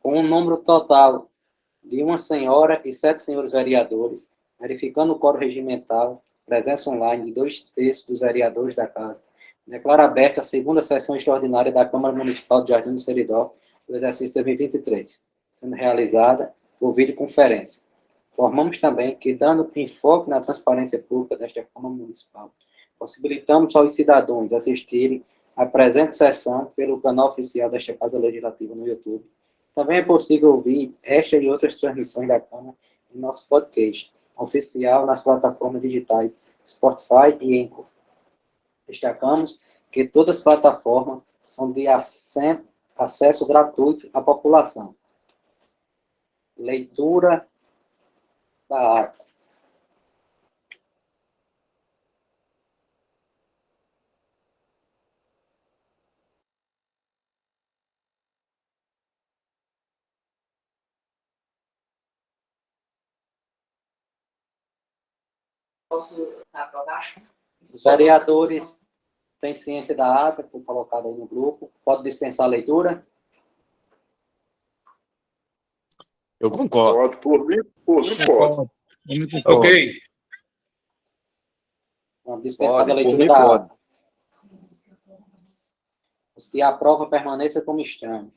com um número total de uma senhora e 7 senhores vereadores, verificando o quórum regimental, presença online de 2/3 dos vereadores da Casa, declaro aberta a segunda sessão extraordinária da Câmara Municipal de Jardim do Seridó, do exercício 2023, sendo realizada por videoconferência. Informamos também que, dando enfoque na transparência pública desta Câmara Municipal, possibilitamos aos cidadãos assistirem à presente sessão pelo canal oficial desta Casa Legislativa no YouTube. Também é possível ouvir esta e outras transmissões da Câmara em nosso podcast oficial nas plataformas digitais Spotify e Anchor. Destacamos que todas as plataformas são de acesso gratuito à população. Leitura da ata. Posso aprovar? Os vereadores têm ciência da ata, que foi colocada aí no grupo. Pode dispensar a leitura? Eu concordo. Por mim, pode. Ok. Dispensada a Pode, por leitura mim, da pode. ata. Os que aprovam permaneçam como estão.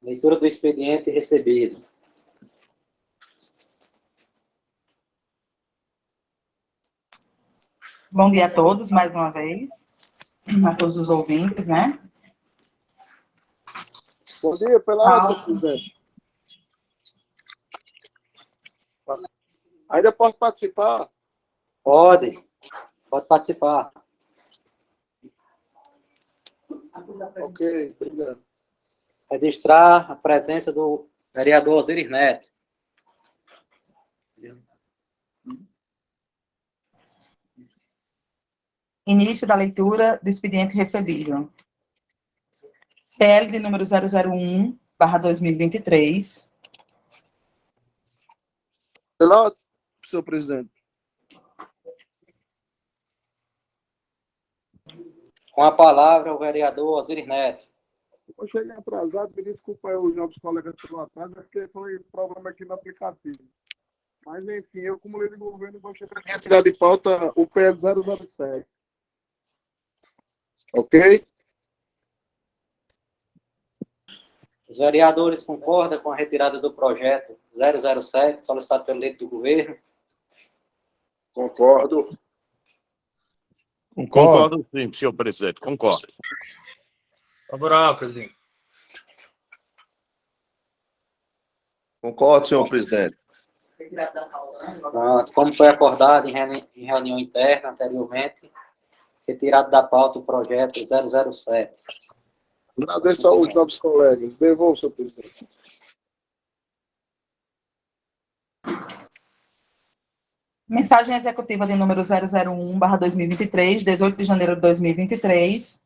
Leitura do expediente recebido. Bom dia a todos, mais uma vez. A todos os ouvintes, né? Bom dia, Pelado, presidente. Ainda posso participar? Pode participar. Ok, obrigado. Registrar a presença do vereador Osiris Neto. Início da leitura do expediente recebido. PL de número 001/2023. Pelado, senhor presidente. Com a palavra, o vereador Osiris Neto. Eu cheguei atrasado, me desculpa aí os novos colegas pelo atraso, é porque foi problema aqui no aplicativo. Mas, enfim, eu, como líder de governo, gostaria de retirar de pauta o PL 007. Ok? Os vereadores concordam com a retirada do projeto 007, solicitado pelo líder do governo? Concordo. Concordo sim, senhor presidente, concordo. Favorável, presidente. Concordo, senhor presidente. Pronto. Como foi acordado em reunião interna anteriormente, retirado da pauta o projeto 007. Agradeço aos novos colegas. Devolvo, senhor presidente. Mensagem executiva de número 001/2023, 18 de janeiro de 2023.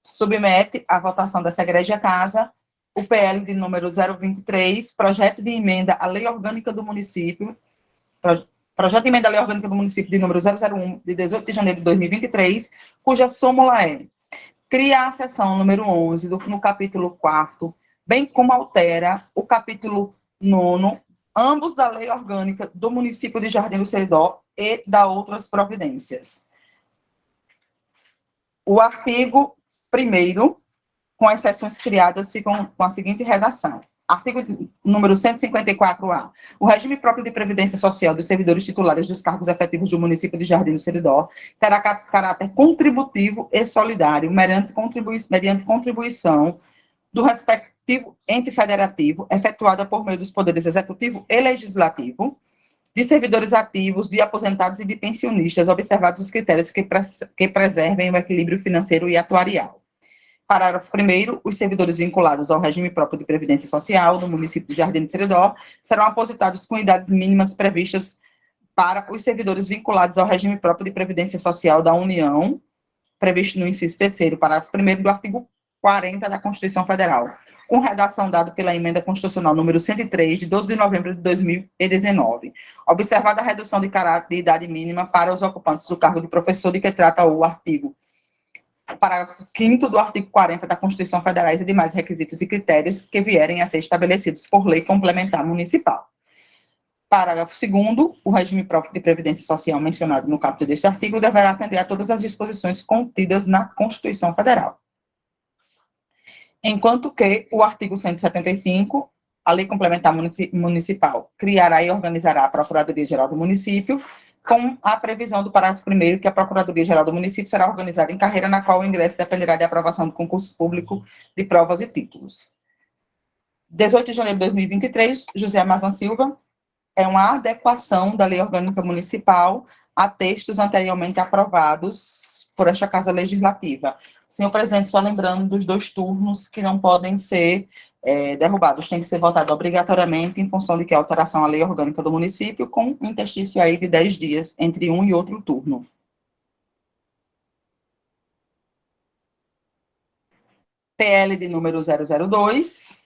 Submete à votação dessa egrégia casa o PL de número 023, projeto de emenda à lei orgânica do município, projeto de emenda à lei orgânica do município de número 001, de 18 de janeiro de 2023, cuja súmula é: cria a seção número 11 no capítulo 4º, bem como altera o capítulo 9º, ambos da lei orgânica do município de Jardim do Seridó e da outras providências. O artigo 1º, com as seções criadas, ficam com a seguinte redação. Artigo número 154-A. O regime próprio de previdência social dos servidores titulares dos cargos efetivos do município de Jardim do Seridó terá caráter contributivo e solidário, mediante contribuição do respectivo ente federativo, efetuada por meio dos poderes executivo e legislativo, de servidores ativos, de aposentados e de pensionistas, observados os critérios que preservem o equilíbrio financeiro e atuarial. Parágrafo 1º, os servidores vinculados ao regime próprio de previdência social do município de Jardim do Seridó serão aposentados com idades mínimas previstas para os servidores vinculados ao regime próprio de previdência social da União, previsto no inciso 3º, parágrafo 1º do artigo 40 da Constituição Federal. com redação dada pela Emenda Constitucional número 103, de 12 de novembro de 2019. Observada a redução de caráter de idade mínima para os ocupantes do cargo de professor, de que trata o parágrafo 5º do artigo 40 da Constituição Federal e demais requisitos e critérios que vierem a ser estabelecidos por lei complementar municipal. Parágrafo 2º, o regime próprio de previdência social mencionado no caput deste artigo deverá atender a todas as disposições contidas na Constituição Federal. Enquanto que o artigo 175, a lei complementar municipal, criará e organizará a Procuradoria-Geral do Município, com a previsão do parágrafo 1º que a Procuradoria-Geral do Município será organizada em carreira na qual o ingresso dependerá de aprovação do concurso público de provas e títulos. 18 de janeiro de 2023, José Mazan Silva, é uma adequação da Lei Orgânica Municipal a textos anteriormente aprovados por esta Casa Legislativa. Senhor presidente, só lembrando dos 2 turnos que não podem ser derrubados, tem que ser votado obrigatoriamente em função de que a alteração à Lei Orgânica do Município, com um interstício aí de 10 dias entre um e outro turno. PL de número 002,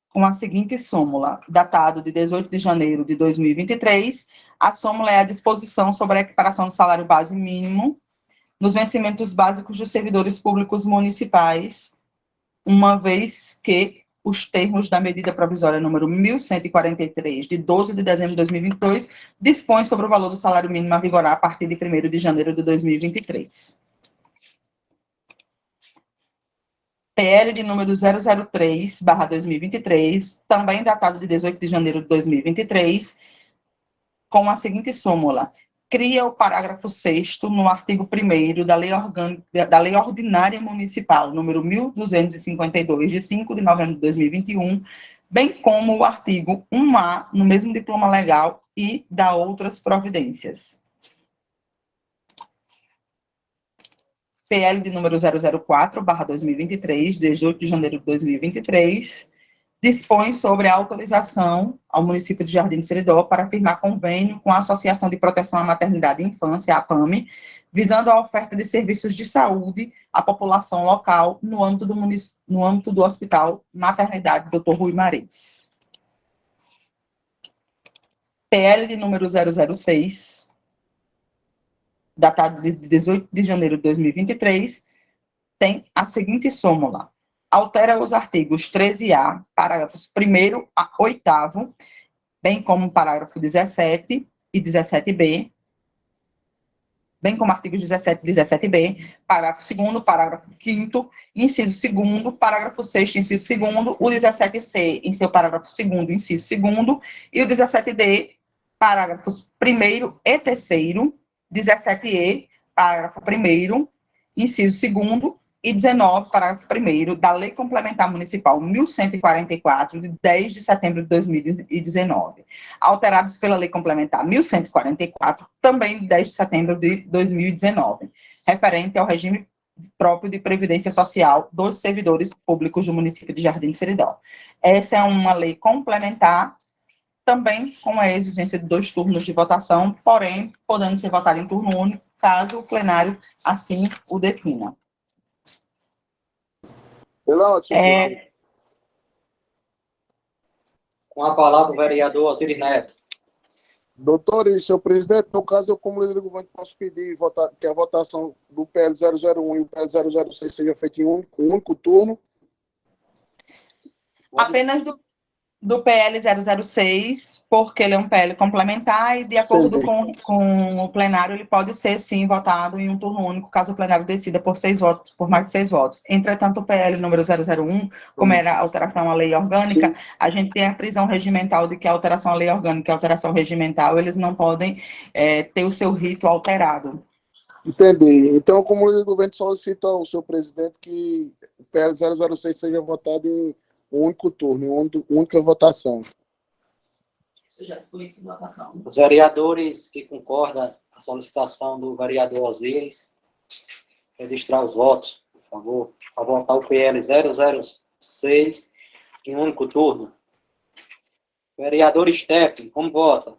com a seguinte súmula, datado de 18 de janeiro de 2023, a súmula é a disposição sobre a equiparação do salário base mínimo nos vencimentos básicos dos servidores públicos municipais, uma vez que os termos da medida provisória número 1143, de 12 de dezembro de 2022, dispõem sobre o valor do salário mínimo a vigorar a partir de 1º de janeiro de 2023. PL de número 003/2023, também datado de 18 de janeiro de 2023, com a seguinte súmula: cria o parágrafo 6º no artigo 1º da Lei Ordinária Municipal, número 1252, de 5 de novembro de 2021, bem como o artigo 1A, no mesmo diploma legal, e dá outras providências. PL de número 004/2023, de 18 de janeiro de 2023, dispõe sobre a autorização ao município de Jardim de Seridó para firmar convênio com a Associação de Proteção à Maternidade e Infância, a APAME, visando a oferta de serviços de saúde à população local no âmbito do Hospital Maternidade Dr. Rui Marins. PL de número 006, datado de 18 de janeiro de 2023, tem a seguinte súmula: altera os artigos 13A, parágrafos 1º a 8º, bem como o parágrafo 17 e 17B, bem como artigos 17 e 17B, parágrafo 2º, parágrafo 5º, inciso 2º, parágrafo 6º, inciso 2º, o 17C em seu parágrafo 2º, inciso 2º, e o 17D, parágrafos 1º e 3º, 17E, parágrafo 1º, inciso 2º, e 19, parágrafo 1º, da Lei Complementar Municipal 1144, de 10 de setembro de 2019, alterados pela Lei Complementar 1144, também de 10 de setembro de 2019, referente ao regime próprio de previdência social dos servidores públicos do município de Jardim de Seridó. Essa é uma lei complementar, também com a exigência de 2 turnos de votação, porém, podendo ser votada em turno único, caso o plenário assim o defina. Com a palavra o vereador Osiris Neto. Doutor e senhor presidente, no caso, eu, como líder do governo, posso pedir que a votação do PL 001 e o PL 006 seja feita em um único turno? Apenas do PL 006, porque ele é um PL complementar e, de acordo com o plenário, ele pode ser, sim, votado em um turno único, caso o plenário decida por mais de 6 votos. Entretanto, o PL número 001, como era a alteração à lei orgânica, sim, a gente tem a prisão regimental de que a alteração à lei orgânica e a alteração regimental, eles não podem ter o seu rito alterado. Entendi. Então, como líder do governo, solicita ao senhor presidente que o PL 006 seja votado em um único turno, uma única votação. Os vereadores que concordam com a solicitação do vereador Osiris, registrar os votos, por favor, para votar o PL 006 em um único turno. Vereador Stephanie, como vota?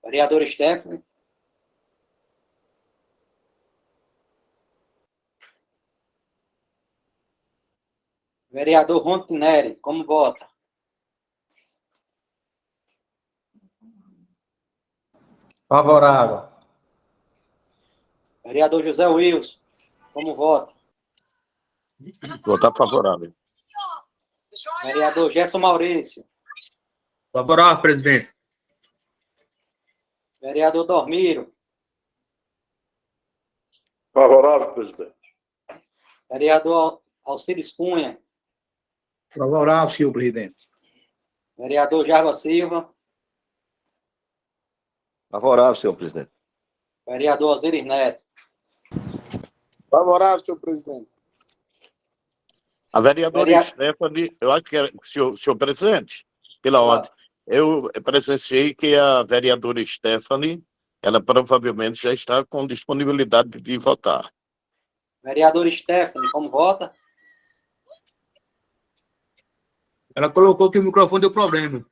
Vereador Stephanie? Vereador Rontineri, como vota? Favorável. Vereador José Wilson, como vota? Votar favorável. Vereador Gerson Maurício. Favorável, presidente. Vereador Dormiro. Favorável, presidente. Vereador Alcides Cunha. Favorável, senhor presidente. Vereador Jarba Silva. Favorável, senhor presidente. Vereador Osiris Neto. Favorável, senhor presidente. A vereadora Stephanie, eu acho que é senhor presidente, pela ordem. Eu presenciei que a vereadora Stephanie, ela provavelmente já está com disponibilidade de votar. Vereador Stephanie, como vota? Ela colocou que o microfone deu problema.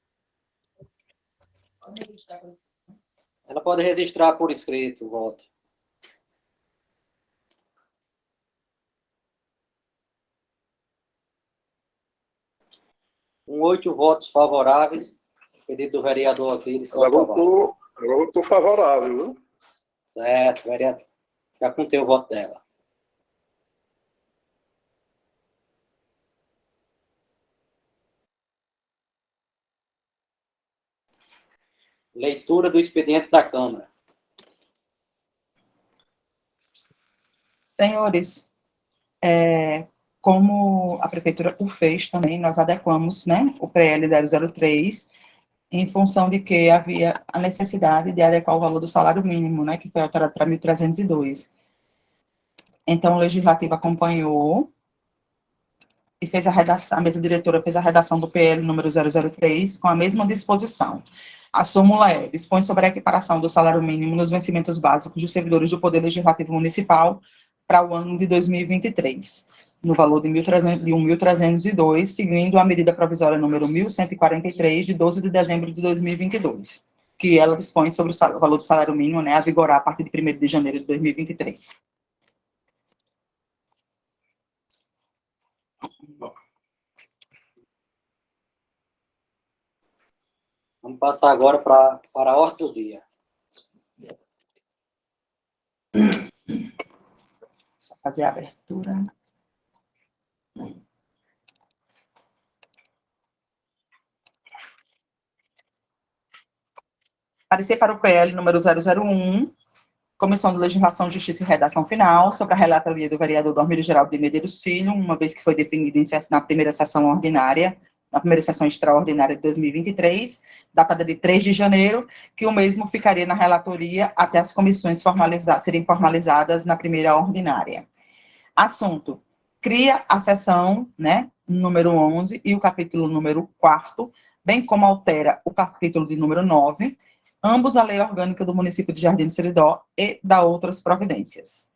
Ela pode registrar por escrito o voto. Com 8 votos favoráveis, pedido do vereador Osiris. Ela votou favorável, viu? Certo, vereador. Já contei o voto dela. Leitura do expediente da Câmara. Senhores, como a Prefeitura o fez também, nós adequamos, né, o PL 003, em função de que havia a necessidade de adequar o valor do salário mínimo, né, que foi alterado para 1.302. Então, o Legislativo acompanhou e fez a redação, a mesa diretora fez a redação do PL número 003 com a mesma disposição. A súmula dispõe sobre a equiparação do salário mínimo nos vencimentos básicos dos servidores do Poder Legislativo Municipal para o ano de 2023, no valor de 1.302, seguindo a medida provisória número 1.143, de 12 de dezembro de 2022, que ela dispõe sobre o valor do salário mínimo, né, a vigorar a partir de 1º de janeiro de 2023. Vamos passar agora para a ordem do dia. Só fazer a abertura. Parecer para o PL número 001, Comissão de Legislação, Justiça e Redação Final, sobre a relatoria do vereador Dormiro Geraldo de Medeiros Filho, uma vez que foi definido na primeira sessão ordinária, na primeira sessão extraordinária de 2023, datada de 3 de janeiro, que o mesmo ficaria na relatoria até as comissões serem formalizadas na primeira ordinária. Assunto: cria a seção, né, número 11 e o capítulo número 4º, bem como altera o capítulo de número 9, ambos da Lei Orgânica do Município de Jardim do Seridó e da outras providências.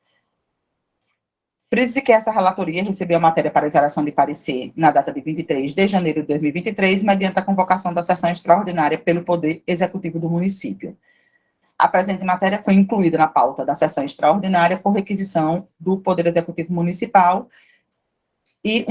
Frise que essa relatoria recebeu a matéria para exaração de parecer na data de 23 de janeiro de 2023, mediante a convocação da sessão extraordinária pelo Poder Executivo do município. A presente matéria foi incluída na pauta da sessão extraordinária por requisição do Poder Executivo Municipal e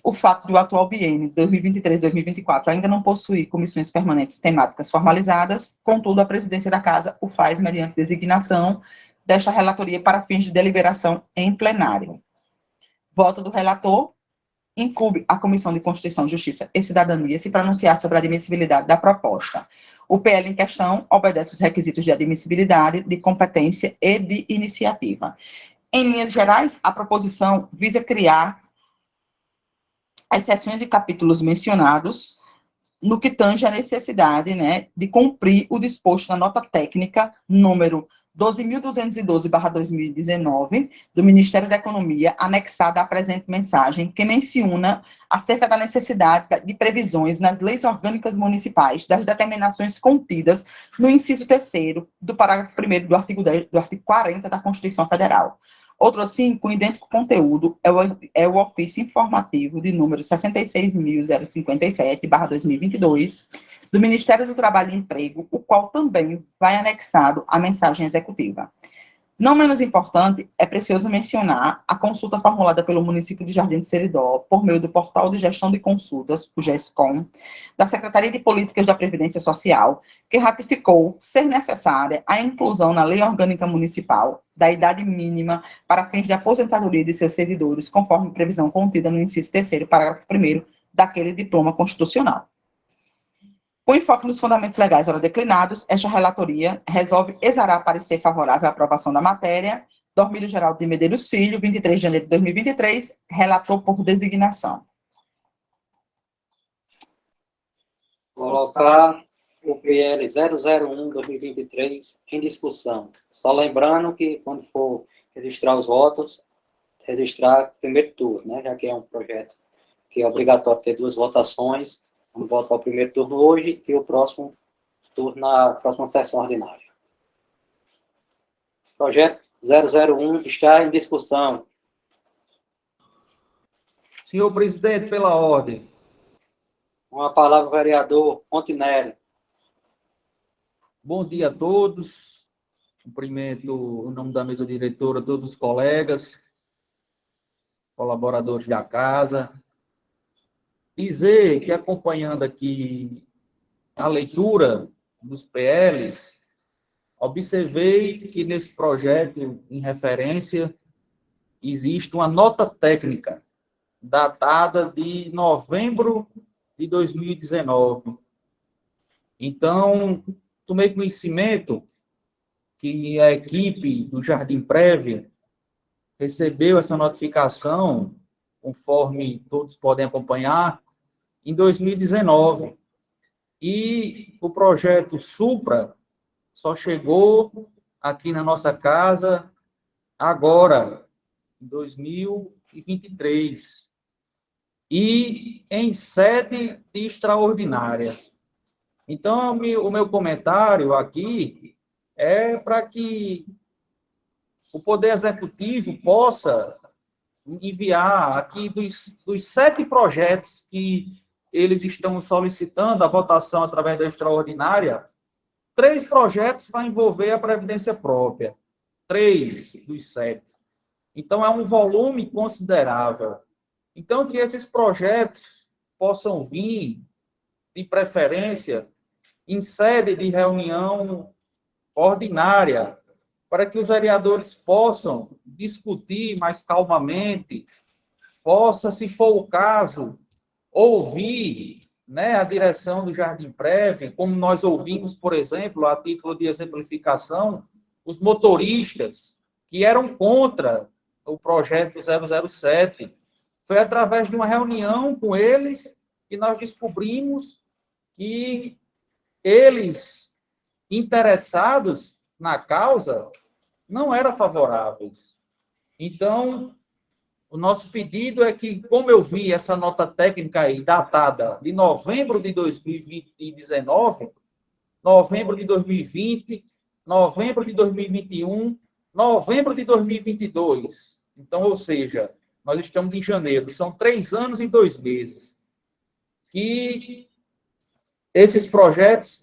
o fato do atual biênio 2023-2024 ainda não possuir comissões permanentes temáticas formalizadas, contudo, a presidência da Casa o faz mediante designação desta relatoria para fins de deliberação em plenário. Voto do relator: incumbe a Comissão de Constituição, Justiça e Cidadania se pronunciar sobre a admissibilidade da proposta. O PL em questão obedece os requisitos de admissibilidade, de competência e de iniciativa. Em linhas gerais, a proposição visa criar as seções e capítulos mencionados no que tange a necessidade, né, de cumprir o disposto na nota técnica número 12.212/2019 do Ministério da Economia, anexada à presente mensagem, que menciona acerca da necessidade de previsões nas leis orgânicas municipais das determinações contidas no inciso 3º do parágrafo 1º do artigo 10, do artigo 40 da Constituição Federal. Outro assim, com idêntico conteúdo, é o ofício informativo de número 66.057/2022, do Ministério do Trabalho e Emprego, o qual também vai anexado à mensagem executiva. Não menos importante, é preciso mencionar a consulta formulada pelo município de Jardim do Seridó, por meio do Portal de Gestão de Consultas, o GESCOM, da Secretaria de Políticas da Previdência Social, que ratificou ser necessária a inclusão na Lei Orgânica Municipal da idade mínima para fins de aposentadoria de seus servidores, conforme previsão contida no inciso 3º, parágrafo 1º, daquele diploma constitucional. Com enfoque nos fundamentos legais ora declinados, esta relatoria resolve exarar parecer favorável à aprovação da matéria. Dormílio Geraldo de Medeiros Filho, 23 de janeiro de 2023, relator por designação. Colocar o PL 001-2023 em discussão. Só lembrando que, quando for registrar os votos, registrar primeiro turno, né? Já que é um projeto que é obrigatório ter 2 votações. Vamos votar o primeiro turno hoje e o próximo turno na próxima sessão ordinária. Projeto 001 está em discussão. Senhor presidente, pela ordem. Com a palavra o vereador Fontinelli. Bom dia a todos. Cumprimento, em nome da mesa diretora, todos os colegas, colaboradores da casa. Dizer que, acompanhando aqui a leitura dos PLs, observei que nesse projeto, em referência, existe uma nota técnica datada de novembro de 2019. Então, tomei conhecimento que a equipe do Jardim Prévia recebeu essa notificação, conforme todos podem acompanhar, em 2019. E o projeto Supra só chegou aqui na nossa casa agora, em 2023. E em sede de extraordinária. Então, o meu comentário aqui é para que o Poder Executivo possa enviar aqui dos 7 projetos que eles estão solicitando a votação através da extraordinária, 3 projetos vão envolver a Previdência Própria. 3 dos 7. Então, é um volume considerável. Então, que esses projetos possam vir, de preferência, em sede de reunião ordinária, para que os vereadores possam discutir mais calmamente, possa, se for o caso, ouvir, né, a direção do Jardim Prévia, como nós ouvimos, por exemplo, a título de exemplificação, os motoristas que eram contra o projeto 007. Foi através de uma reunião com eles que nós descobrimos que eles, interessados na causa, não eram favoráveis. Então, o nosso pedido é que, como eu vi essa nota técnica aí, datada de novembro de 2019, novembro de 2020, novembro de 2021, novembro de 2022. Então, ou seja, nós estamos em janeiro, são 3 anos e 2 meses. Que esses projetos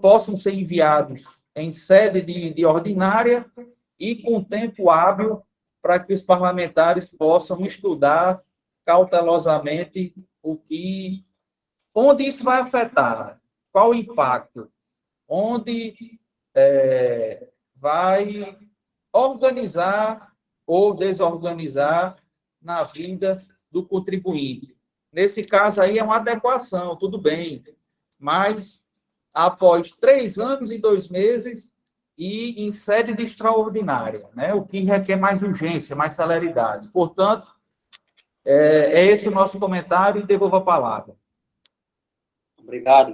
possam ser enviados em sede de ordinária e com tempo hábil para que os parlamentares possam estudar cautelosamente onde isso vai afetar, qual o impacto, onde vai organizar ou desorganizar na vida do contribuinte. Nesse caso aí é uma adequação, tudo bem, mas após 3 anos e 2 meses e em sede de extraordinária, né? O que requer mais urgência, mais celeridade. Portanto, é esse o nosso comentário e devolvo a palavra. Obrigado,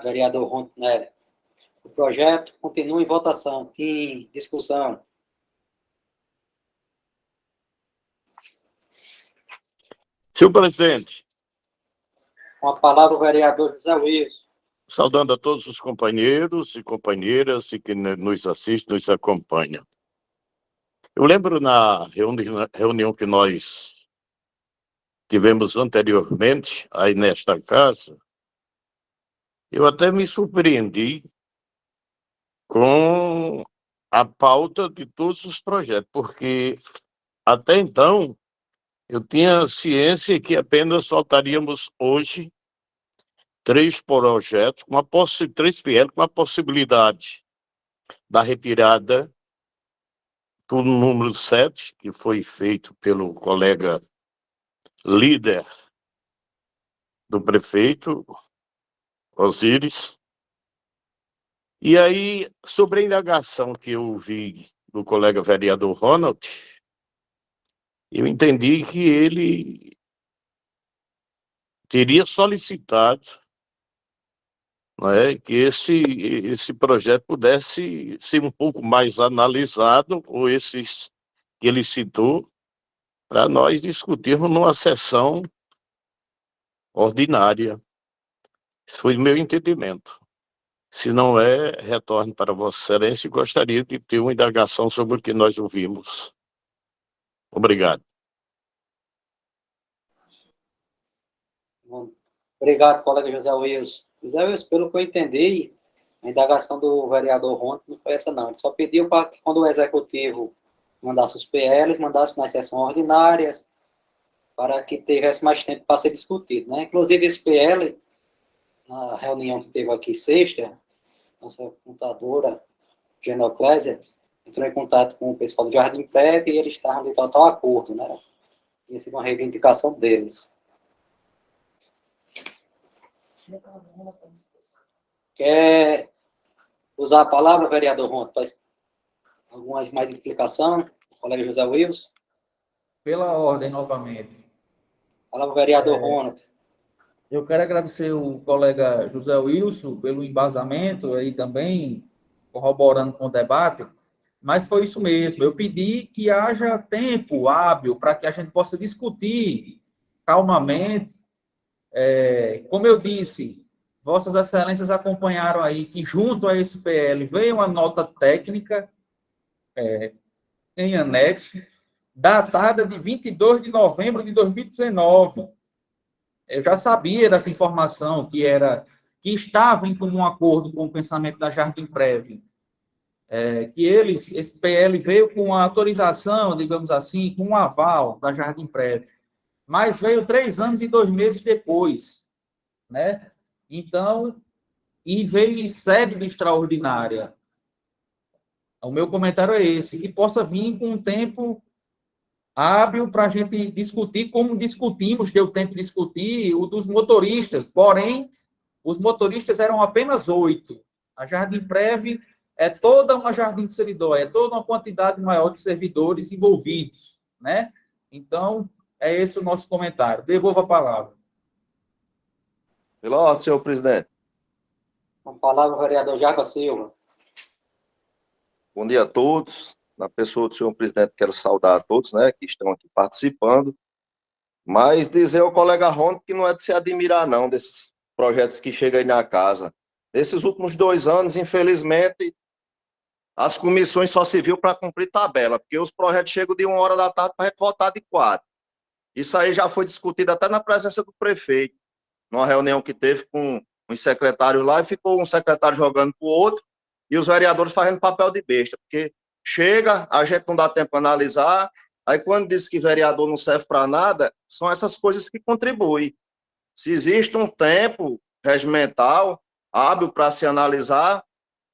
vereador Fontinelli. O projeto continua em votação, em discussão. Senhor presidente. Com a palavra o vereador José Wilson. Saudando a todos os companheiros e companheiras e que nos assistem, nos acompanham. Eu lembro na reunião que nós tivemos anteriormente, aí nesta casa, eu até me surpreendi com a pauta de todos os projetos, porque até então eu tinha ciência que apenas soltaríamos hoje 3 projetos, com 3 PL, com a possibilidade da retirada do número 7, que foi feito pelo colega líder do prefeito, Osíris. E aí, sobre a indagação que eu vi do colega vereador Ronald, eu entendi que ele teria solicitado, né, que esse projeto pudesse ser um pouco mais analisado, ou esses que ele citou, para nós discutirmos numa sessão ordinária. Esse foi o meu entendimento. Se não é, retorno para Vossa Excelência e gostaria de ter uma indagação sobre o que nós ouvimos. Obrigado. Bom, obrigado, colega José Wilson. José Wilson, pelo que eu entendi, a indagação do vereador Ronco não foi essa, não. Ele só pediu para que, quando o executivo mandasse os PLs, mandasse nas sessões ordinárias, para que tivesse mais tempo para ser discutido, né? Inclusive, esse PL, na reunião que teve aqui sexta, nossa contadora, Genoclésia, entrou em contato com o pessoal do Jardim Prévio e eles estavam de total acordo, né? Tinha sido uma reivindicação deles. Quer usar a palavra, vereador Ronco, para alguma mais explicação? Colega José Wilson? Pela ordem, novamente. Palavra, vereador Ronco. Eu quero agradecer o colega José Wilson pelo embasamento aí também, corroborando com o debate, mas foi isso mesmo. Eu pedi que haja tempo hábil para que a gente possa discutir calmamente. Como eu disse, Vossas Excelências acompanharam aí que, junto a esse PL, veio uma nota técnica em anexo, datada de 22 de novembro de 2019. Eu já sabia dessa informação, que estava em comum acordo com o pensamento da Jardim Prévio, que esse PL veio com a autorização, digamos assim, com um aval da Jardim Prévio, mas veio 3 anos e 2 meses depois, né? Então, e veio em sede de extraordinária. O meu comentário é esse, que possa vir com um tempo hábil para a gente discutir, como discutimos, deu tempo de discutir, o dos motoristas, porém, os motoristas eram apenas 8. A Jardim Prévio é toda uma Jardim de Seridó, é toda uma quantidade maior de servidores envolvidos, né? Então, é esse o nosso comentário. Devolvo a palavra. Pela ordem, senhor presidente. Com a palavra, vereador Jaca Silva. Bom dia a todos. Na pessoa do senhor presidente, quero saudar a todos, né, que estão aqui participando, mas dizer ao colega Ronco que não é de se admirar, não, desses projetos que chegam aí na casa. Nesses últimos 2 anos, infelizmente, as comissões só se viu para cumprir tabela, porque os projetos chegam de 1h da tarde para a gente votar de 4. Isso aí já foi discutido até na presença do prefeito, numa reunião que teve com os secretários lá, e ficou um secretário jogando para o outro, e os vereadores fazendo papel de besta, porque chega, a gente não dá tempo para analisar, aí quando diz que vereador não serve para nada, são essas coisas que contribuem. Se existe um tempo regimental, hábil para se analisar,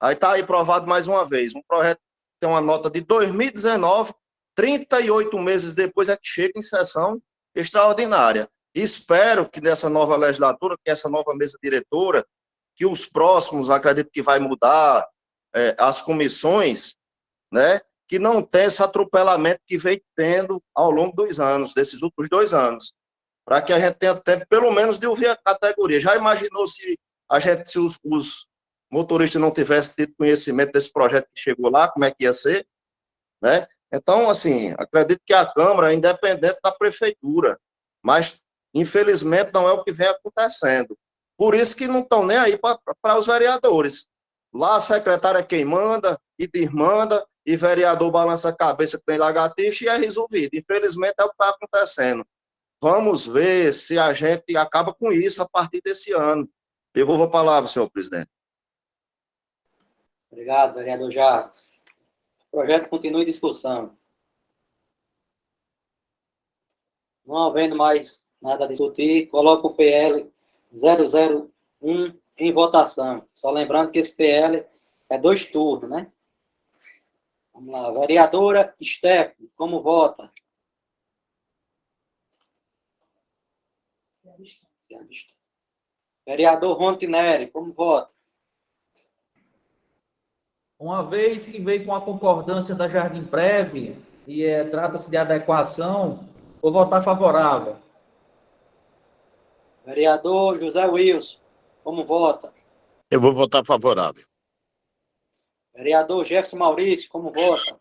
aí está aí provado mais uma vez. Um projeto tem uma nota de 2019, 38 meses depois é que chega em sessão extraordinária. Espero que nessa nova legislatura, que essa nova mesa diretora, que os próximos, acredito que vai mudar as comissões, né, que não tem esse atropelamento que vem tendo ao longo dos anos, desses últimos 2 anos, para que a gente tenha tempo, pelo menos, de ouvir a categoria. Já imaginou se os motoristas não tivessem tido conhecimento desse projeto que chegou lá, como é que ia ser, né? Então, assim, acredito que a Câmara é independente da Prefeitura, mas, infelizmente, não é o que vem acontecendo. Por isso que não estão nem aí para os vereadores. Lá a secretária é quem manda, e desmanda, e vereador balança a cabeça que tem lagartixa e é resolvido. Infelizmente, é o que está acontecendo. Vamos ver se a gente acaba com isso a partir desse ano. Devolvo a palavra, senhor presidente. Obrigado, vereador Jarbas. O projeto continua em discussão. Não havendo mais nada a discutir, coloco o PL 001 em votação. Só lembrando que esse PL é 2 turnos, né? Vamos lá. Vereadora Stephanie, como vota? Vereador Rontinelli, como vota? Uma vez que veio com a concordância da Jardim Prev, e trata-se de adequação, vou votar favorável. Vereador José Wilson, como vota? Eu vou votar favorável. Vereador Jefferson Maurício, como vota?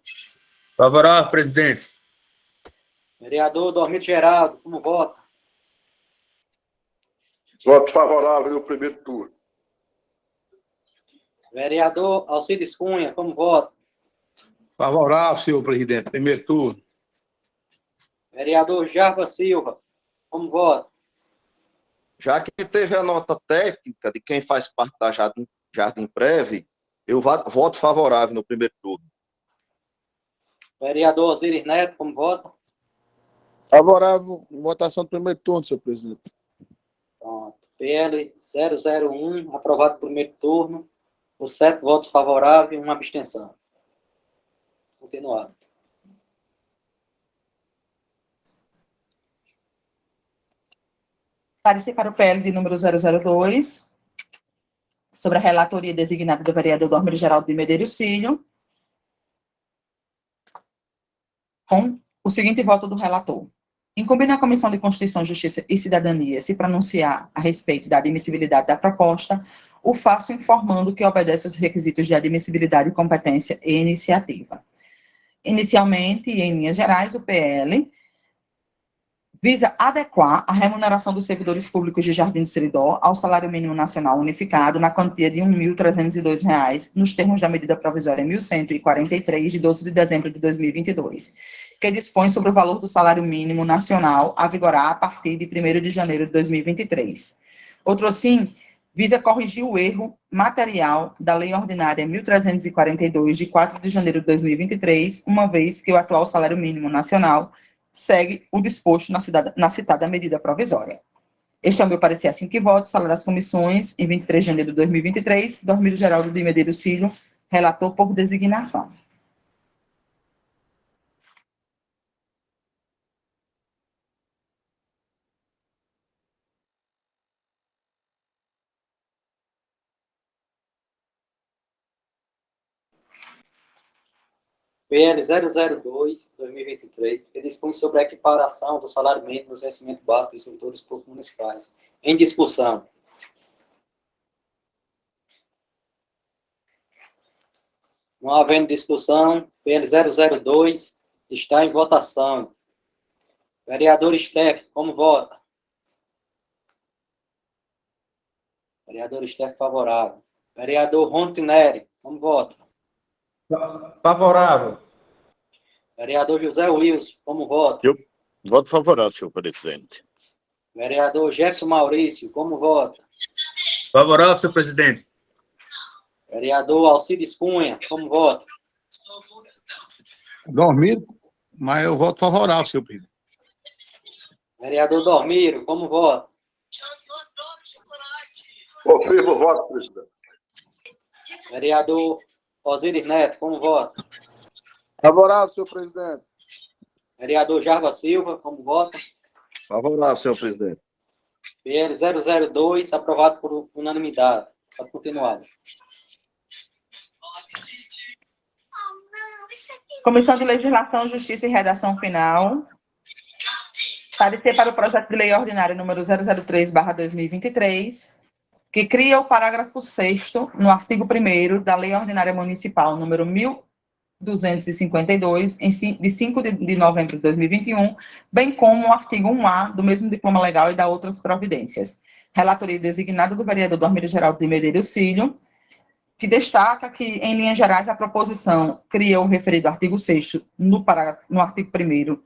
Favorável, presidente. Vereador Dormir Geraldo, como vota? Voto favorável no primeiro turno. Vereador Alcides Cunha, como vota? Favorável, senhor presidente. Primeiro turno. Vereador Jarbas Silva, como vota? Já que teve a nota técnica de quem faz parte da Jardim Prev, eu voto favorável no primeiro turno. Vereador Osiris Neto, como vota? Favorável em votação do primeiro turno, senhor presidente. Pronto. PL 001, aprovado no primeiro turno, por 7 votos favoráveis e 1 abstenção. Continuado. Parecer para o PL de número 002, sobre a relatoria designada do vereador Dormir Geraldo de Medeiros Filho, com o seguinte voto do relator. Incumbe na Comissão de Constituição, Justiça e Cidadania se pronunciar a respeito da admissibilidade da proposta, o faço informando que obedece aos requisitos de admissibilidade, competência e iniciativa. Inicialmente, e em linhas gerais, o PL visa adequar a remuneração dos servidores públicos de Jardim do Seridó ao salário mínimo nacional unificado na quantia de R$ 1.302, nos termos da medida provisória 1143, de 12 de dezembro de 2022, que dispõe sobre o valor do salário mínimo nacional a vigorar a partir de 1º de janeiro de 2023. Outro sim, visa corrigir o erro material da Lei Ordinária 1.342, de 4 de janeiro de 2023, uma vez que o atual salário mínimo nacional segue o disposto na citada medida provisória. Este é o meu parecer, assim que voto. Sala das Comissões, em 23 de janeiro de 2023, Dormir Geraldo de Medeiros Filho, relator por designação. PL 002, 2023, que dispõe sobre a equiparação do salário mínimo nos vencimentos básicos dos servidores públicos municipais. Em discussão. Não havendo discussão, PL 002 está em votação. Vereador Steff, como vota? Vereador Steff, favorável. Vereador Rontinelli, como vota? Favorável. Vereador José Wilson, como vota? Eu voto favorável, senhor presidente. Vereador Jefferson Maurício, como vota? Favorável, senhor presidente. Vereador Alcides Cunha, como vota? Dormido, mas eu voto favorável, senhor presidente. Vereador Dormiro, como vota? Confirmo o voto, presidente. Vereador Osiris Neto, como vota? Favorável, senhor presidente. Vereador Jarbas Silva, como vota? Favorável, senhor presidente. PL 002, aprovado por unanimidade. Pode continuar. Comissão de Legislação, Justiça e Redação Final. Parecer para o projeto de lei ordinária número 003/2023, que cria o parágrafo 6º no artigo 1º da Lei Ordinária Municipal número 1252, de 5 de novembro de 2021, bem como o artigo 1A do mesmo diploma legal e da outras providências. Relatoria designada do vereador Dormir Geraldo de Medeiros Filho, que destaca que, em linhas gerais, a proposição cria o referido artigo 6º no artigo 1º,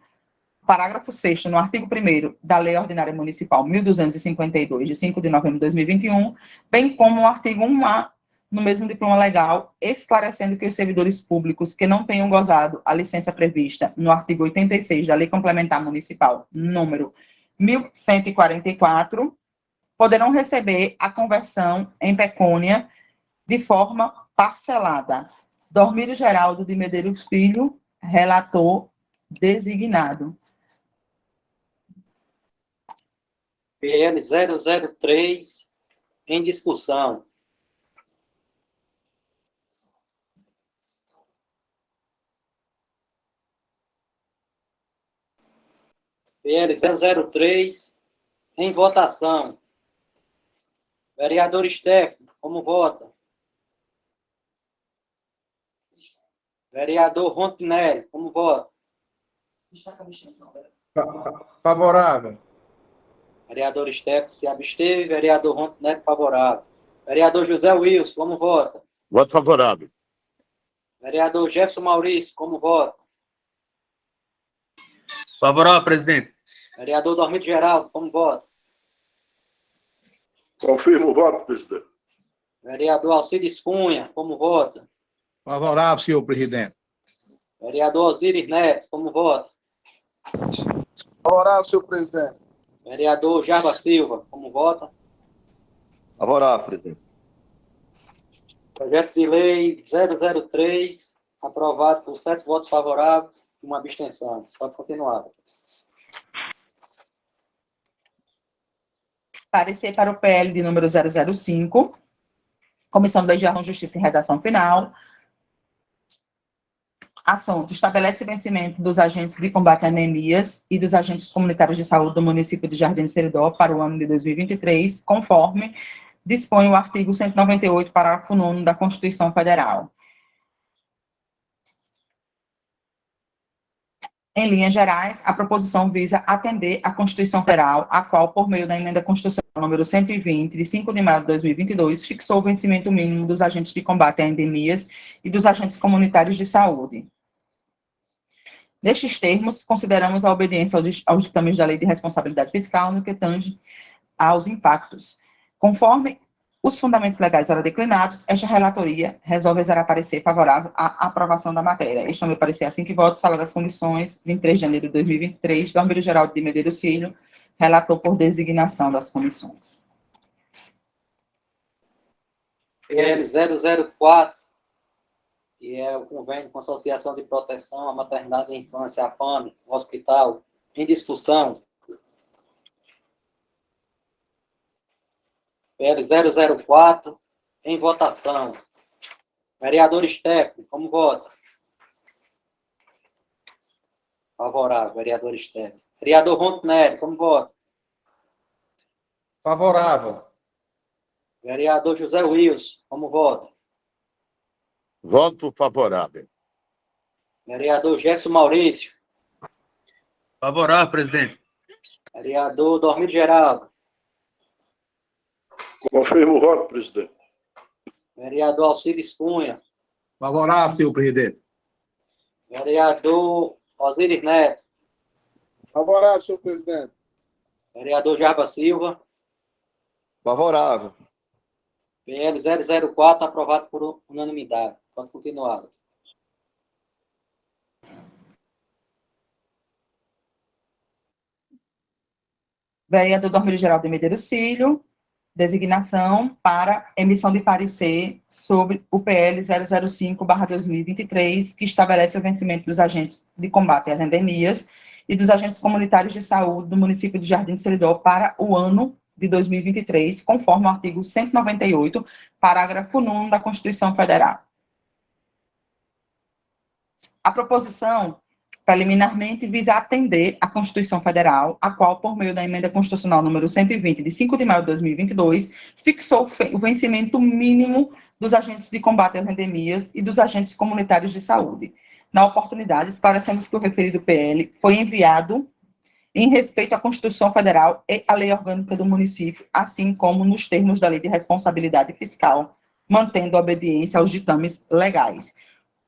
parágrafo 6º no artigo 1º da Lei Ordinária Municipal 1252, de 5 de novembro de 2021, bem como o artigo 1A no mesmo diploma legal, esclarecendo que os servidores públicos que não tenham gozado a licença prevista no artigo 86 da Lei Complementar Municipal, número 1144, poderão receber a conversão em pecúnia de forma parcelada. Dormírio Geraldo de Medeiros Filho, relator designado. PL 003, em discussão. PL 003, em votação. Vereador Stefano, como vota? Vereador Rontinelli, como vota? Favorável. Vereador Stefano se absteve. Vereador Rontinelli, favorável. Vereador José Wilson, como vota? Voto favorável. Vereador Jefferson Maurício, como vota? Favorável, presidente. Vereador Dormídio Geraldo, como vota? Confirmo o voto, presidente. Vereador Alcides Cunha, como vota? Favorável, senhor presidente. Vereador Osiris Neto, como vota? Favorável, senhor presidente. Vereador Jarbas Silva, como vota? Favorável, presidente. Projeto de lei 003, aprovado por 7 votos favoráveis e uma abstenção. Pode continuar. Parecer para o PL de número 005, Comissão de Legislação, Justiça e Redação Final. Assunto: estabelece o vencimento dos agentes de combate a anemias e dos agentes comunitários de saúde do município de Jardim Seridó para o ano de 2023, conforme dispõe o artigo 198, parágrafo 9º da Constituição Federal. Em linhas gerais, a proposição visa atender à Constituição Federal, a qual, por meio da emenda constitucional número 120, de 5 de maio de 2022, fixou o vencimento mínimo dos agentes de combate a endemias e dos agentes comunitários de saúde. Nestes termos, consideramos a obediência aos ditames da Lei de Responsabilidade Fiscal no que tange aos impactos. Conforme os fundamentos legais ora declinados, esta relatoria resolve exarar parecer favorável à aprovação da matéria. Este é o meu parecer, assim que voto. Sala das Comissões, 23 de janeiro de 2023, Dormírio Geraldo de Medeiros Filho, relator por designação das comissões. PL 004, que é o convênio com a Associação de Proteção à Maternidade e Infância, a APAME, o hospital, em discussão. PL 004, em votação. Vereador Stefano, como vota? Favorável, vereador Stefano. Vereador Rontinelli, como vota? Favorável. Vereador José Wilson, como vota? Voto favorável. Vereador Jefferson Maurício. Favorável, presidente. Vereador Dormírio Geraldo. Confirmo o voto, presidente. Vereador Alcides Cunha. Favorável, senhor presidente. Vereador Osiris Neto. Favorável, senhor presidente. Vereador Jarbas Silva. Favorável. PL 004, aprovado por unanimidade. Pode continuar. Vereador Dormírio Geraldo de Medeiros Filho, designação para emissão de parecer sobre o PL 005/2023, que estabelece o vencimento dos agentes de combate às endemias e dos agentes comunitários de saúde do município de Jardim Seridó para o ano de 2023, conforme o artigo 198, parágrafo 9º da Constituição Federal. A proposição, preliminarmente, visa atender à Constituição Federal, a qual, por meio da emenda constitucional número 120, de 5 de maio de 2022, fixou o vencimento mínimo dos agentes de combate às endemias e dos agentes comunitários de saúde. Na oportunidade, esclarecemos que o referido PL foi enviado em respeito à Constituição Federal e à Lei Orgânica do município, assim como nos termos da Lei de Responsabilidade Fiscal, mantendo a obediência aos ditames legais.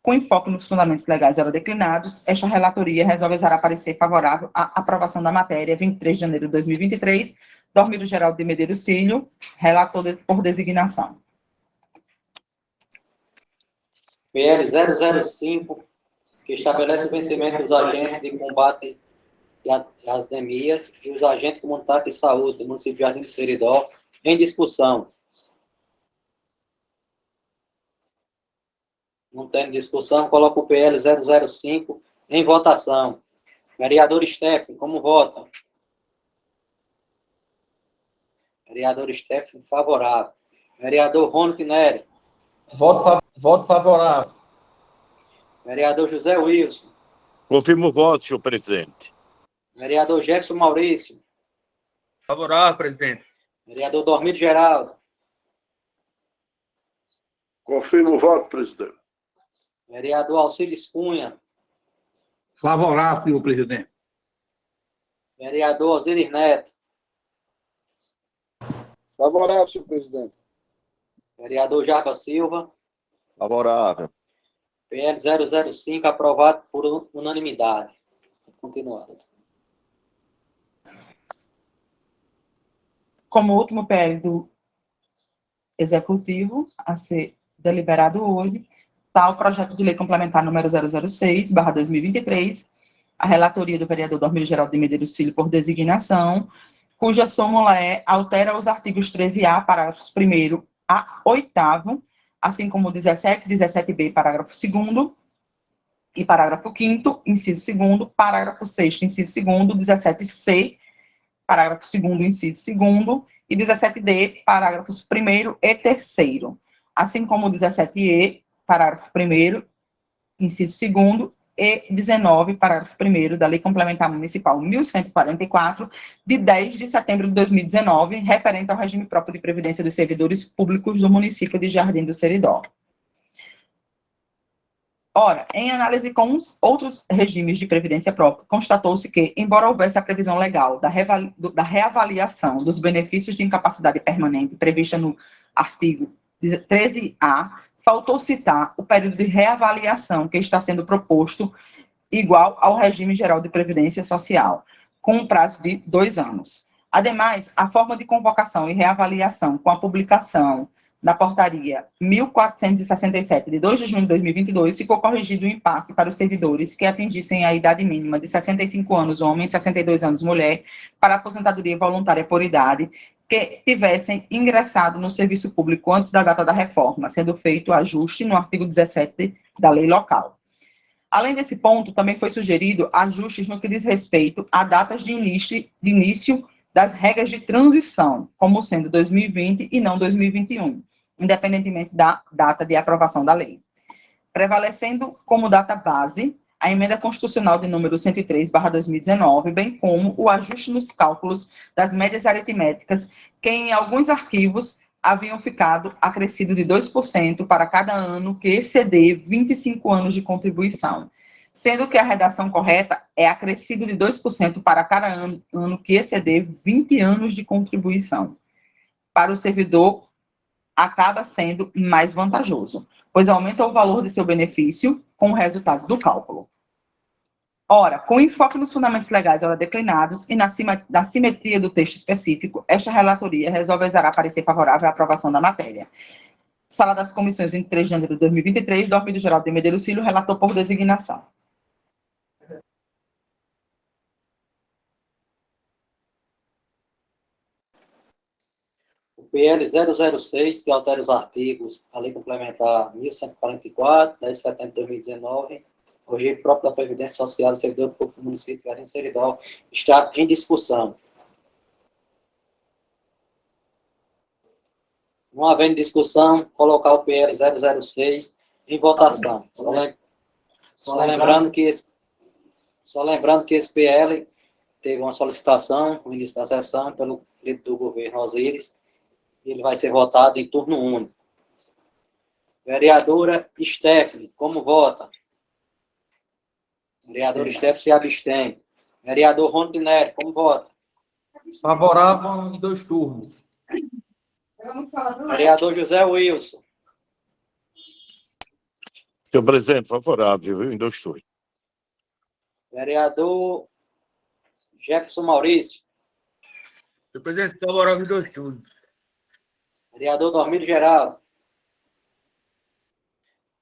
Com enfoque nos fundamentos legais ora declinados, esta relatoria resolve exarar parecer favorável à aprovação da matéria, 23 de janeiro de 2023, Dormírio Geraldo de Medeiros Filho, relator por designação. PL 005, que estabelece o vencimento dos agentes de combate às endemias e os agentes comunitários de saúde do município de Jardim do Seridó, em discussão. Não tem discussão, coloco o PL 005 em votação. Vereador Steffen, como vota? Vereador Steffen, favorável. Vereador Rony Nery. Voto favorável. Vereador José Wilson. Confirmo o voto, senhor presidente. Vereador Jefferson Maurício. Favorável, presidente. Vereador Dormido Geraldo. Confirmo o voto, presidente. Vereador Alcides Cunha. Favorável, senhor presidente. Vereador Osiris Neto. Favorável, senhor presidente. Vereador Jarbas Silva. Favorável. PL 005, aprovado por unanimidade. Continuado. Como último PL do Executivo a ser deliberado hoje, está o projeto de lei complementar número 006/2023, a relatoria do vereador Dormido Geraldo de Medeiros Filho por designação, cuja súmula altera os artigos 13A, parágrafos 1º a 8º, assim como 17, 17b, parágrafo 2º, e parágrafo 5º, inciso 2º, parágrafo 6º, inciso 2º, 17c, parágrafo 2º, inciso 2º, e 17d, parágrafos 1º e 3º, assim como 17e, parágrafo 1º, inciso 2º, e 19, parágrafo 1º da Lei Complementar Municipal 1144, de 10 de setembro de 2019, referente ao regime próprio de previdência dos servidores públicos do município de Jardim do Seridó. Ora, em análise com os outros regimes de previdência própria, constatou-se que, embora houvesse a previsão legal da reavaliação dos benefícios de incapacidade permanente prevista no artigo 13A, faltou citar o período de reavaliação que está sendo proposto igual ao regime geral de previdência social, com um prazo de 2 anos. Ademais, a forma de convocação e reavaliação com a publicação da portaria 1467, de 2 de junho de 2022, ficou corrigido o impasse para os servidores que atingissem a idade mínima de 65 anos homem e 62 anos mulher para aposentadoria voluntária por idade, que tivessem ingressado no serviço público antes da data da reforma, sendo feito ajuste no artigo 17 da lei local. Além desse ponto, também foi sugerido ajustes no que diz respeito a datas de início das regras de transição, como sendo 2020 e não 2021, independentemente da data de aprovação da lei. Prevalecendo como data base a emenda constitucional de número 103/2019, bem como o ajuste nos cálculos das médias aritméticas, que em alguns arquivos haviam ficado acrescido de 2% para cada ano que exceder 25 anos de contribuição, sendo que a redação correta é acrescido de 2% para cada ano que exceder 20 anos de contribuição. Para o servidor, acaba sendo mais vantajoso, pois aumenta o valor de seu benefício com o resultado do cálculo. Ora, com enfoque nos fundamentos legais ora declinados e na simetria do texto específico, esta relatoria resolverá parecer favorável à aprovação da matéria. Sala das Comissões, 23 de janeiro de 2023, Dormido Geraldo de Medeiros Filho, relator por designação. O PL 006, que altera os artigos da Lei Complementar 1144, 10 de setembro de 2019, o regime próprio da Previdência Social do Servidor Público do Município de Jardim do Seridó, está em discussão. Não havendo discussão, colocar o PL 006 em votação. Só lembrando que esse PL teve uma solicitação no início da sessão pelo líder do governo, Osiris, e ele vai ser votado em turno único. Vereadora Stephanie, como vota? Vereador Stephanie se abstém. Vereador Rony Nery, como vota? Favorável em 2 turnos. Vereador José Wilson. Senhor presidente, favorável, viu, em 2 turnos. Vereador Jefferson Maurício. Senhor presidente, favorável em 2 turnos. Vereador Dormido Geraldo.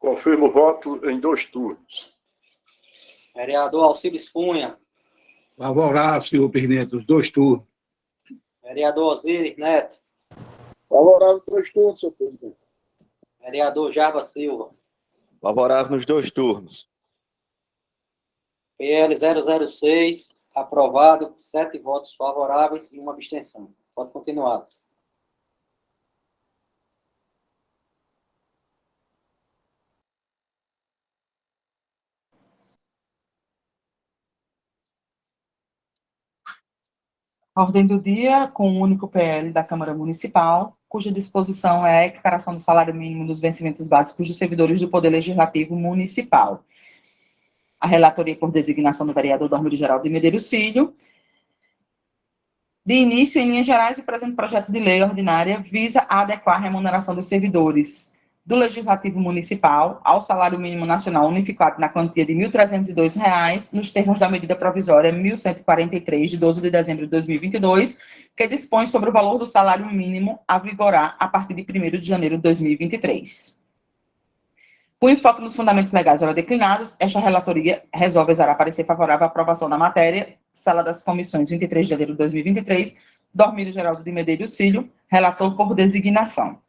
Confirmo o voto em 2 turnos. Vereador Alcides Cunha. Favorável, senhor presidente, os 2 turnos. Vereador Osiris Neto. Favorável 2 turnos, senhor presidente. Vereador Java Silva. Favorável nos 2 turnos. PL 006, aprovado, 7 votos favoráveis e 1 abstenção. Pode continuar. Ordem do dia, com o único PL da Câmara Municipal, cuja disposição é a equiparação do salário mínimo dos vencimentos básicos dos servidores do Poder Legislativo Municipal. A relatoria por designação do vereador Dormir Geraldo de Medeiros Filho. De início, em linhas gerais, o presente projeto de lei ordinária visa adequar a remuneração dos servidores do Legislativo Municipal ao salário mínimo nacional unificado na quantia de R$ 1.302, nos termos da medida provisória 1.143, de 12 de dezembro de 2022, que dispõe sobre o valor do salário mínimo a vigorar a partir de 1º de janeiro de 2023. Com enfoque nos fundamentos legais ora declinados, esta relatoria resolve exarar parecer favorável à aprovação da matéria, sala das comissões 23 de janeiro de 2023, Dormir Geraldo de Medeiros Filho, relator por designação.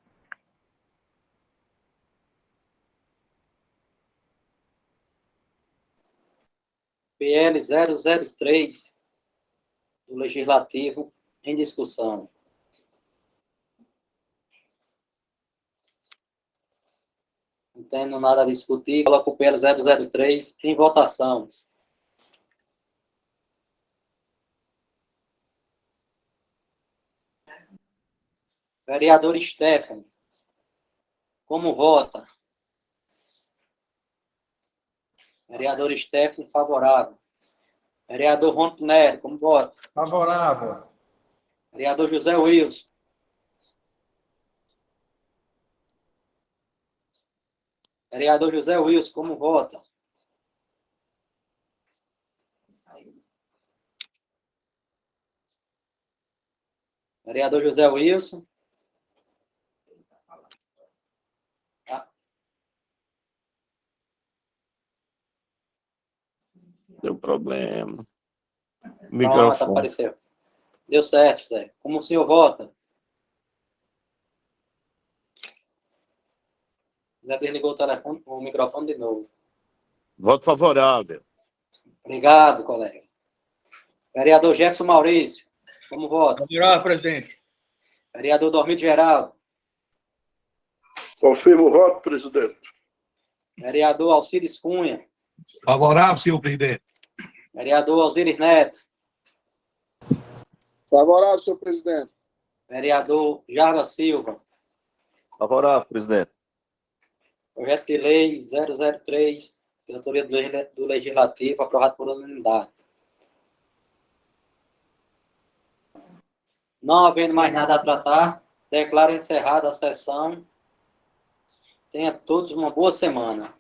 PL 003, do Legislativo, em discussão. Não tendo nada a discutir, coloco o PL 003 em votação. Vereador Stephanie, como vota? Vereador Stephanie, favorável. Vereador Ronto Nery, como vota? Favorável. Vereador José Wilson. Vereador José Wilson, como vota? Vereador José Wilson. Deu problema. Pronto, Microfone. apareceu. Deu certo, Zé. Como o senhor vota? Zé desligou o telefone, o microfone de novo. Voto favorável. Obrigado, colega. Vereador Gerson Maurício, como vota? Favorável, presidente. Vereador Dormir Geraldo. Confirmo o voto, presidente. Vereador Alcides Cunha. Favorável, senhor presidente. Vereador Osiris Neto. Favorável, senhor presidente. Vereador Java Silva. Favorável, presidente. Projeto de lei 003, de autoria do Legislativo, aprovado por unanimidade. Não havendo mais nada a tratar, declaro encerrada a sessão. Tenha todos uma boa semana.